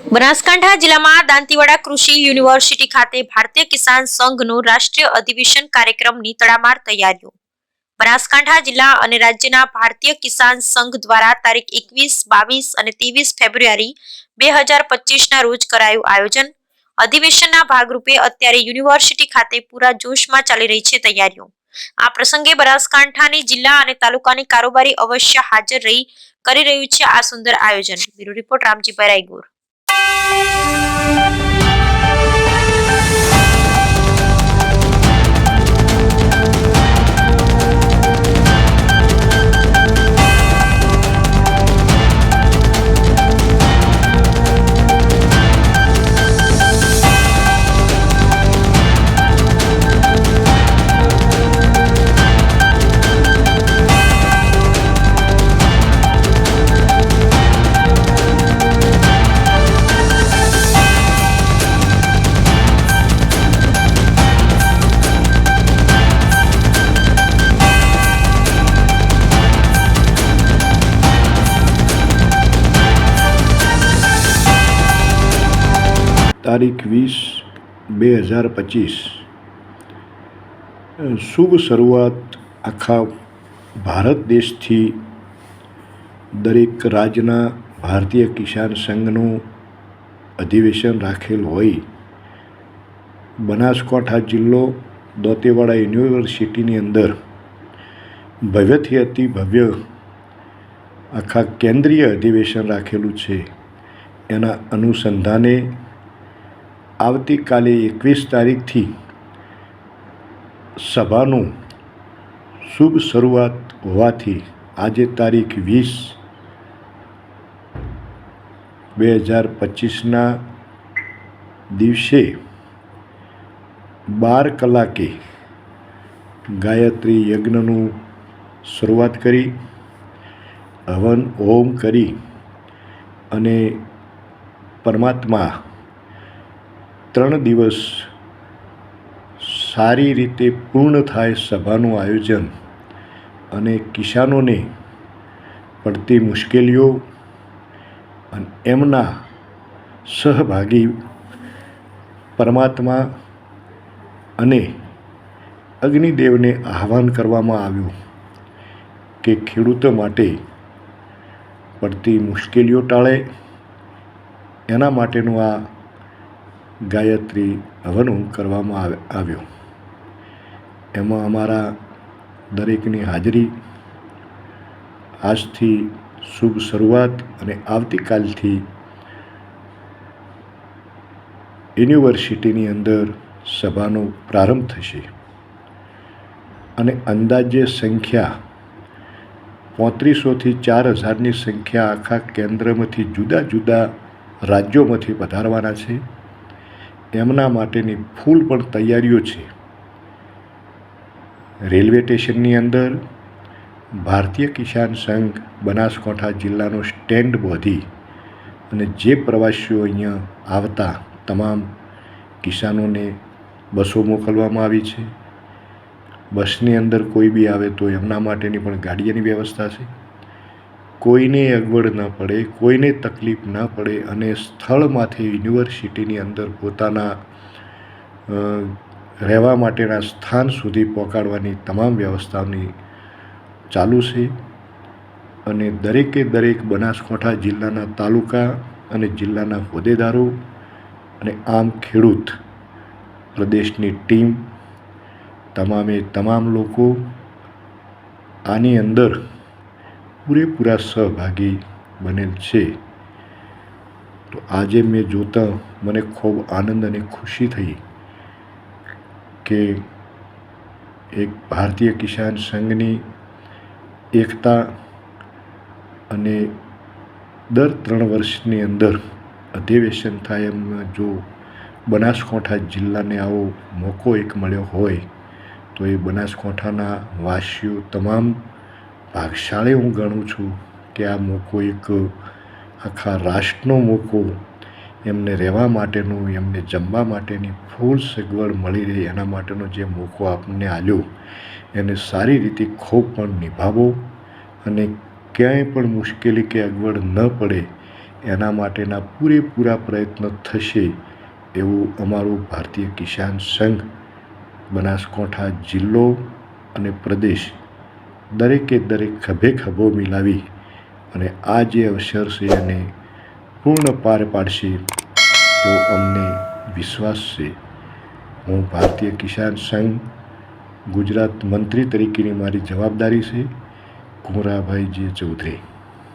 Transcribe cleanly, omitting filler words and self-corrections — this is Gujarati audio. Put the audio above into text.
બનાસકાંઠા જિલ્લામાં દાંતીવાડા કૃષિ યુનિવર્સિટી ખાતે ભારતીય કિસાન સંઘનું રાષ્ટ્રીય અધિવેશન કાર્યક્રમની તડામાર તૈયારીઓ. બનાસકાંઠા જિલ્લા અને રાજ્યના ભારતીય કિસાન સંઘ દ્વારા તારીખ 21, 22 અને 23 ફેબ્રુઆરી 2025ના રોજ કરાયું આયોજન. અધિવેશનના ભાગરૂપે અત્યારે યુનિવર્સિટી ખાતે પૂરા જોશમાં ચાલી રહી છે તૈયારીઓ. આ પ્રસંગે બનાસકાંઠાની જિલ્લા અને તાલુકાની કારોબારી અવશ્ય હાજર રહી કરી રહ્યું છે આ સુંદર આયોજન. Bureau report Ramjibhai Raigur. તારીખ 20/2025 શુભ શરૂઆત આખા ભારત દેશથી દરેક રાજ્યના ભારતીય કિસાન સંઘનું અધિવેશન રાખેલ હોય બનાસકાંઠા જિલ્લો દાંતીવાડા યુનિવર્સિટીની અંદર ભવ્યથી અતિ ભવ્ય આખા કેન્દ્રીય અધિવેશન રાખેલું છે. એના અનુસંધાને આવતીકાલે 21 તારીખથી સભાનું શુભ શરૂઆત હોવાથી આજે તારીખ 20/2025ના દિવસે 12 કલાકે ગાયત્રી યજ્ઞનું શરૂઆત કરી હવન હોમ કરી અને પરમાત્મા 3 દિવસ સારી રીતે પૂર્ણ થાય સભાનું આયોજન અને કિસાનોને પડતી મુશ્કેલીઓ અને એમના સહભાગી પરમાત્મા અને અગ્નિદેવને આહ્વાન કરવામાં આવ્યું કે ખેડૂતો માટે પડતી મુશ્કેલીઓ ટાળે એના માટેનું આ ગાયત્રી હવન કરવામાં આવ્યો. એમાં અમારા દરેકની હાજરી, આજથી શુભ શરૂઆત અને આવતીકાલથી યુનિવર્સિટીની અંદર સભાનો પ્રારંભ થશે અને અંદાજે સંખ્યા 3500થી 4000ની સંખ્યા આખા કેન્દ્રમાંથી જુદા જુદા રાજ્યોમાંથી પધારવાના છે. એમના માટેની ફૂલ પણ તૈયારીઓ છે. રેલવે સ્ટેશનની અંદર ભારતીય કિસાન સંઘ બનાસકાંઠા જિલ્લાનો સ્ટેન્ડ બાંધી અને જે પ્રવાસીઓ અહીંયા આવતા તમામ કિસાનોને બસો મોકલવામાં આવી છે. બસની અંદર કોઈ બી આવે તો એમના માટેની પણ ગાડીઓની વ્યવસ્થા છે. કોઈને અગવડ ન પડે, કોઈને તકલીફ ન પડે અને સ્થળમાંથી યુનિવર્સિટીની અંદર પોતાના રહેવા માટેના સ્થાન સુધી પહોંચાડવાની તમામ વ્યવસ્થાની ચાલુ છે. અને દરેકે દરેક બનાસકાંઠા જિલ્લાના તાલુકા અને જિલ્લાના હોદ્દેદારો અને આમ ખેડૂત પ્રદેશની ટીમ તમામે તમામ લોકો આની અંદર પૂરેપૂરા સહભાગી બનેલ છે. તો આજે મેં જોતા મને ખૂબ આનંદ અને ખુશી થઈ કે એક ભારતીય કિસાન સંઘની એકતા અને દર 3 વર્ષની અંદર અધિવેશન થાય એમાં જો બનાસકાંઠા જિલ્લાને આવો મોકો એક મળ્યો હોય તો એ બનાસકાંઠાના વાસીઓ તમામ ભાગશાળી હું ગણું છું કે આ મોકો એક આખા રાષ્ટ્રનો મોકો એમને રહેવા માટેનું, એમને જમવા માટેની ફૂલ સગવડ મળી રહે એના માટેનો જે મોકો આપણને આપ્યો એને સારી રીતે ખૂબ પણ નિભાવો અને ક્યાંય પણ મુશ્કેલી કે અગવડ ન પડે એના માટેના પૂરેપૂરા પ્રયત્ન થશે એવું અમારું ભારતીય કિસાન સંઘ બનાસકાંઠા જિલ્લો અને પ્રદેશ દરેકે દરેક ખભે ખભો મિલાવી અને આ જે અવસર છે એને પૂર્ણ પાર પાડશે એવો અમને વિશ્વાસ છે. હું ભારતીય કિસાન સંઘ ગુજરાત મંત્રી તરીકેની મારી જવાબદારી છે. કુંવરાભાઈ જે ચૌધરી.